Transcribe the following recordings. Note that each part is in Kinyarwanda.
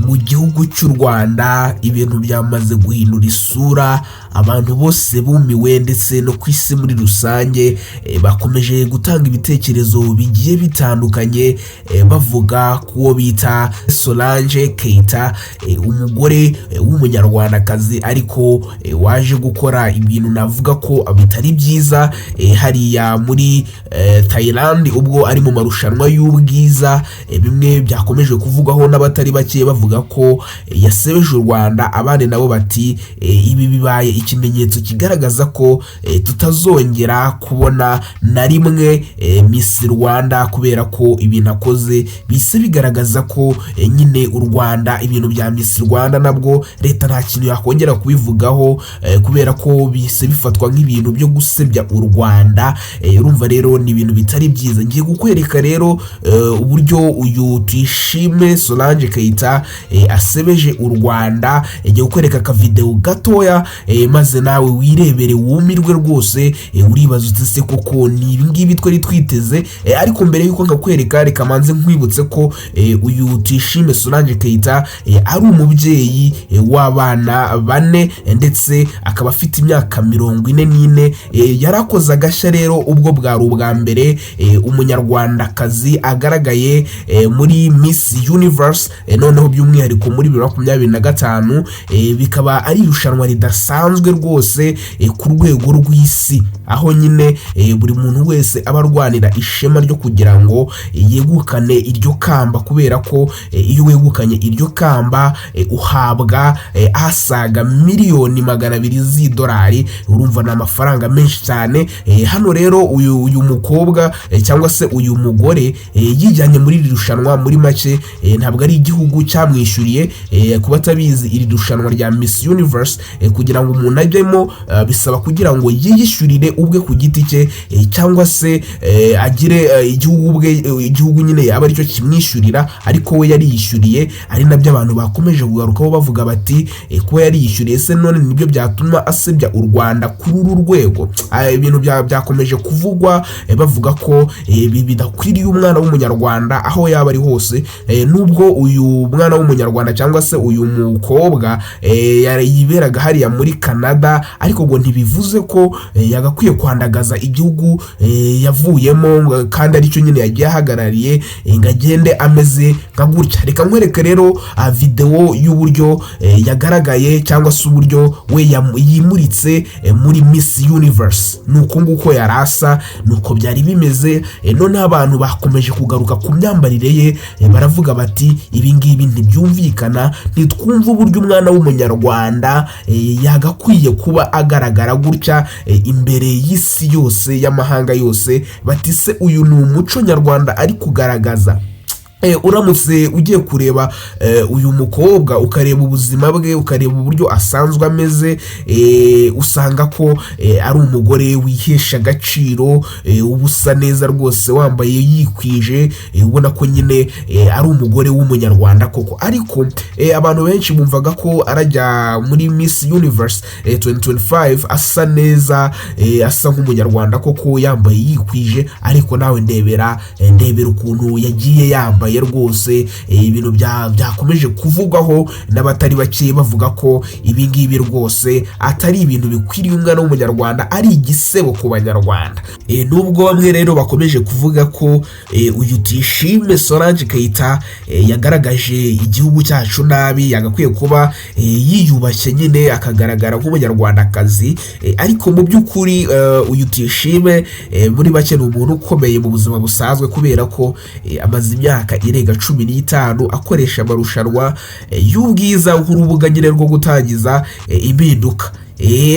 mu gihugu cy'u Rwanda ibintu byamaze guhindura isura, abantu bose bumiwe ndetse no kwisi muri rusange bakomeje gutanga ibitekerezo bigiye bitandukanye bavuga kuwo bita Solange Keita, umugore w'umunyarwandakazi ariko waje gukora ibintu navuga ko bitari byiza hariya muri Thailand ubwo ari mu marushanwa y'ubwiza. Bimwe byakomeje kuvugwaho n'abatari bake bavuga ko yasebeje u Rwanda, abandi nabo bati ibi bibaye ikimenyetso kigaragaza ko tutazongera kubona na rimwe Miss Rwanda, kubera ko ibintu akoze bise bigaragaza ko nyine u Rwanda, ibintu bya Miss Rwanda nabwo leta nta kintu yakongera kubivugaho kubera ko bise bifatwa nk'ibintu byo gusebya u Rwanda. Urumva rero ni ibintu bitari byiza. Ngiye kukwereka rero uburyo uyu Tuyishime Solange Keita asebeje u Rwanda. Ngiye kukwereka ka video gatoya maze nawe wirebere wumirwe rwose, uribaza utse koko ni ibingibi twari twiteze. Ariko mbere yuko ngakwereka reka manze nkwibutse ko uyu Tuyishime Solange Keita ari umubyeyi w'abana 4 ndetse akaba afite imyaka 44. Yarakoze agashya rero ubwo bwari ubwa mbere umunyarwandakazi agaragaye muri Miss Universe, noneho by'umwihariko muri 2025. Bikaba ari irushanwa ridasanzwe rwose ku rwego rw'isi, aho nyine buri muntu wese abarwanira ishema ryo kugira ngo yegukane iryo kamba, kubera ko iyo wegukanye iryo kamba uhabwa asaga miliyoni 200 z'idolari. Urumva na amafaranga menshi cyane. Hano rero uyu mukobwa cyangwa se uyu mugore yijyanye muri iri rushanwa. Muri make ntabwo ari igihugu cyamwishyuriye. Kuba tabizi iri rushanwa rya Miss Universe kugira ngo umuntu ajyemo bisaba kugira ngo yiyishyurire ubwe ku giti cye, cyangwa se agire igihugu nyine yaba aricyo kimwishyurira, ariko we yari yishyuriye. Ari nabyo abantu bakomeje kugarukaho bavuga bati kuba yari yishyuriye se none nibyo byatuma asebya u Rwanda kuri uru rwego. Ibintu byakomeje kuvugwa bavuga ko bidakwiriye umwana w'umunyarwanda aho yaba ari hose. Nubwo uyu mwana w'umunyarwanda cyangwa se uyu mukobwa yiberaga hariya muri Canada, ariko ngo ntibivuze ko yagakwiye kwandagaza igihugu yavuyemo kandi aricyo nyine yagiye ahagarariye ngo agende ameze nka gutya. Reka nkwereke rero video y'uburyo yagaragaye cyangwa se uburyo we yimuritse muri Miss Universe. Nuko nguko yarasa, nuko byari bimeze. None abantu bakomeje kugaruka ku myambarire ye, baravuga bati ibi ngibi ntibyumvikana, ntitwumva uburyo umwana w'umunyarwanda yagakwiye kuba agaragara gutya imbere y'isi yose y'amahanga yose. Bati se uyu ni umuco nyarwanda ari kugaragaza. Uramutse ugiye kureba uyu mukobwa ukareba ubuzima bwe, ukareba uburyo asanzwe ameze, usanga ko ari umugore wihesha agaciro, ubusa neza rwose, wambaye yikwije, ubona ko nyine ari umugore w'umunyarwanda koko. Ariko abantu benshi bumvaga ko arajya muri Miss Universe 2025 asa neza, asa nk'umunyarwanda koko, yambaye yikwije. Ariko nawe ndebera ukuntu yagiye yambaye rwose. Ibintu byakomeje kuvugwaho n'abatari bake bavuga ko ibi ngibi rwose atari ibintu bikwiriye umwana w'umunyarwanda, ari igisebo ku banyarwanda. Nubwo bamwe rero bakomeje kuvuga ko uyu Tuyishime Solange Keita yagaragaje igihugu cyacu nabi, yagakwiye kuba yiyubashye nyine akagaragara nk'umunyarwandakazi, ariko mu by'ukuri uyu Tuyishime muri bake ni umuntu ukomeye mu buzima busanzwe, kubera ko amaze imyaka irenga 15 akoresha amarushanwa y'ubwiza nk'urubuga nyine rwo gutangiza impinduka.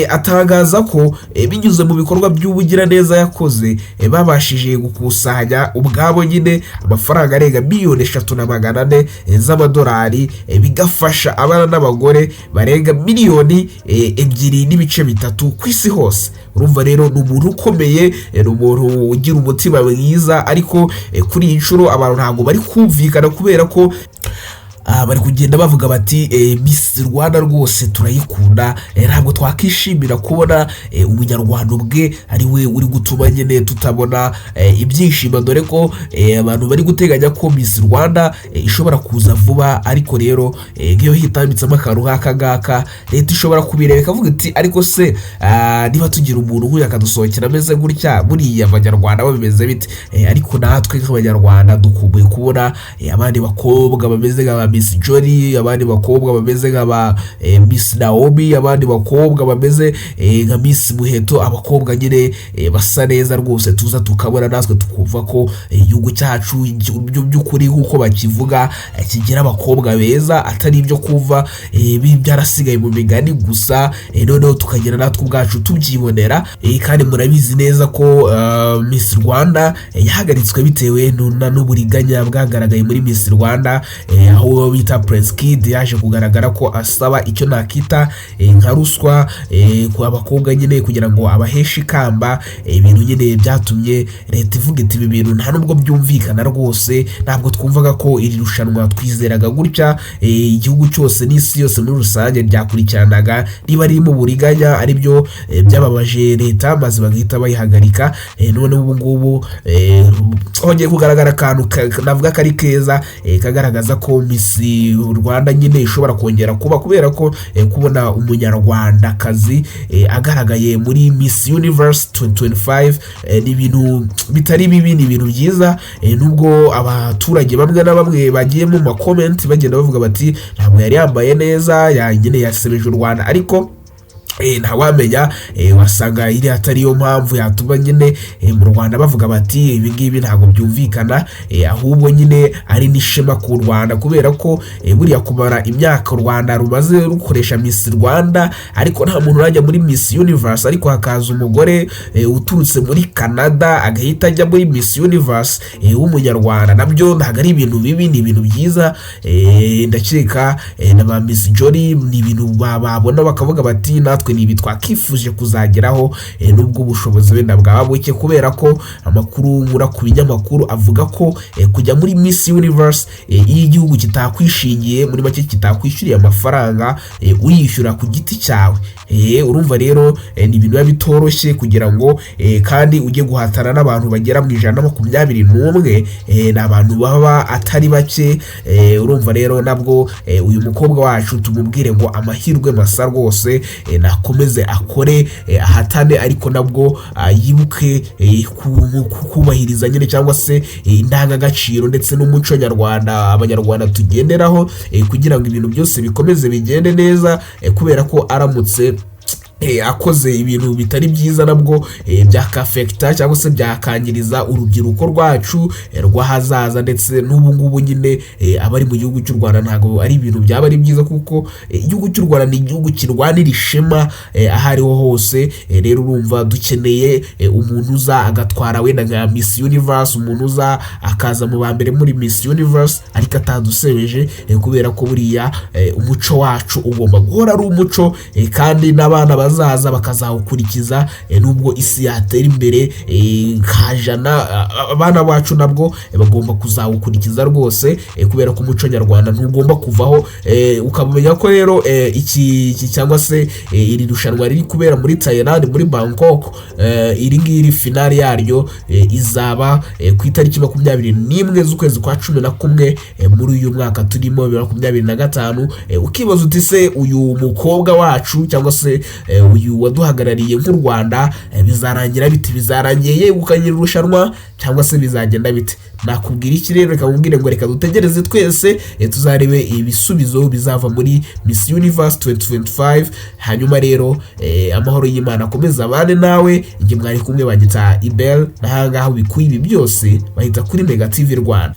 Atangaza ko binyuze mu bikorwa by'ubugiraneza yakoze babashije gukusanya ubwabo nyine amafaranga arenga miliyoni 3,400 z'amadolari, bigafasha abana n'abagore barenga miliyoni 2.3 ku isi hose. Urumva rero ni umuntu ukomeye, ni umuntu ugira umutima mwiza. Ariko kuri iyi nshuro abantu ntabwo bari kumvikana, kubera ko bari kugenda bavuga bati Miss Rwanda rwose turayikunda, ntabwo twakishimira kubona umunyarwanda ubwe ari we uri gutuma nyine tutabona ibyishimo, dore ko abantu bari guteganya ko Miss Rwanda ishobora kuza vuba. Ariko rero ngiyo hitambitsemo akantu nk'aka ngaka, leta ishobora kubireba ikavuga iti ariko se niba tugira umuntu nk'uyu akadusohokera ameze gutya, buriya abanyarwanda bo bimeze bite? Ariko natwe nk'abanyarwanda dukumbuye kubona abandi bakobwa bameze nka Miss Jory, abandi bakobwa bameze nka Miss Naomi, abandi bakobwa bameze nka Miss Muheto, abakobwa nyine basa neza rwose, tuza tukabona natwe tukumva ko igihugu cyacu by'ukuri nk'uko bakivuga kigira abakobwa beza, atari ibyo kuva byarasigaye mu migani gusa, noneho tukagira natwe ubwacu tubyibonera. Kandi murabizi neza ko Miss Rwanda yahagaritswe bitewe n'uburiganya bwagaragaye muri Miss Rwanda, aho bita Prince Kid yaje kugaragara ko asaba icyo nakita nka ruswa ku abakobwa nyine kugira ngo abaheshe ikamba. Ibintu nyine byatumye leta ivuga iti ibi bintu nta nubwo byumvikana rwose, ntabwo twumvaga ko iri rushanwa twizeraga gutya igihugu cyose n'isi yose muri rusange byakurikiranaga niba ari mu buriganya, ari byo byababaje leta maze bagahita bayihagarika. None ubu ngubu hongeye kugaragara akantu navuga kari keza kagaragaza ko Miss Rwanda nyine ishobora kongera kuba, kubera ko kubona umunyarwandakazi agaragaye muri Miss Universe 2025 ni ibintu bitari bibi, ni ibintu byiza. Nubwo abaturage bamwe na bamwe bagiye mu ma comment bagenda bavuga bati ntabwo yari yambaye neza, nyine yasebeje u Rwanda, ariko ntawamenya wasanga iri atari yo mpamvu yatuma nyine mu Rwanda bavuga bati ibi ngibi ntabwo byumvikana, ahubwo nyine ari n'ishema ku Rwanda, kubera ko buriya kumara imyaka u Rwanda rumaze rukoresha Miss Rwanda ariko nta muntu urajya muri Miss Universe, ariko hakaza umugore uturutse muri Canada agahita ajya muri Miss Universe w'umunyarwanda, nabyo ntabwo ari ibintu bibi, ni ibintu byiza. Ndakeka na ba Miss Jory ni ibintu babona bakavuga bati natwe ni ibi twakifuje kuzageraho, nubwo ubushobozi wenda bwaba buke, kubera ko amakuru nkura ku binyamakuru avuga ko kujya muri Miss Universe iyo igihugu kitakwishingiye, muri make kitakwishyuriye amafaranga uyishyura ku giti cyawe, urumva rero ni ibintu biba bitoroshye kugira ngo kandi ujye guhatana n'abantu bagera mu 121, ni abantu baba atari bake. Urumva rero nabwo uyu mukobwa wacu tumubwire ngo amahirwe masa rwose, nakomeze akore ahatane, ariko nabwo yibuke kubahiriza nyine cyangwa se indangagaciro ndetse n'umuco nyarwanda abanyarwanda tugenderaho, kugira ngo ibintu byose bikomeze bigende neza, kubera ko aramutse akoze ibintu bitari byiza nabwo byakafekta cyangwa se byakangiriza urubyiruko rwacu rw'ahazaza, ndetse n'ubu ngubu nyine abari mu gihugu cy'u Rwanda ntabwo ari ibintu byaba ari byiza, kuko igihugu cy'u Rwanda ni igihugu kirwanira ishema ahariho hose. Rero urumva dukeneye umuntu uza agatwara wenda nka Miss Universe, umuntu uza akaza mu ba mbere muri Miss Universe ariko atadusebeje, kubera ko buriya umuco wacu ugomba guhora ari umuco, kandi n'abana bazaza bakazawukurikiza, nubwo isi yatera imbere kajana, abana bacu nabwo bagomba kuzawukurikiza rwose, kubera ko umuco nyarwanda ntugomba kuvaho. Ukamenya ko rero iki cyangwa se iri rushanwa riri kubera muri Thailand muri Bangkok, iri ngiri finale yaryo izaba ku itariki 21 z'ukwezi kwa 11 muri uyu mwaka turimo 2025. Ukibaza uti se uyu mukobwa wacu cyangwa se uyu waduhagarariye nk'u Rwanda bizarangira biti? Bizarangiye yegukanye irushanwa cyangwa se bizagenda bite? Nakubwira iki rero? Reka mubwire ngo reka dutegereze twese tuzarebe ibisubizo bizava muri Miss Universe 2025. hanyuma rero amahoro y'Imana akomeza abane nawe. Igihe mwari kumwe bagita Imbere, nahangaho bikuye ibi byose bahita kuri Mega TV Rwanda.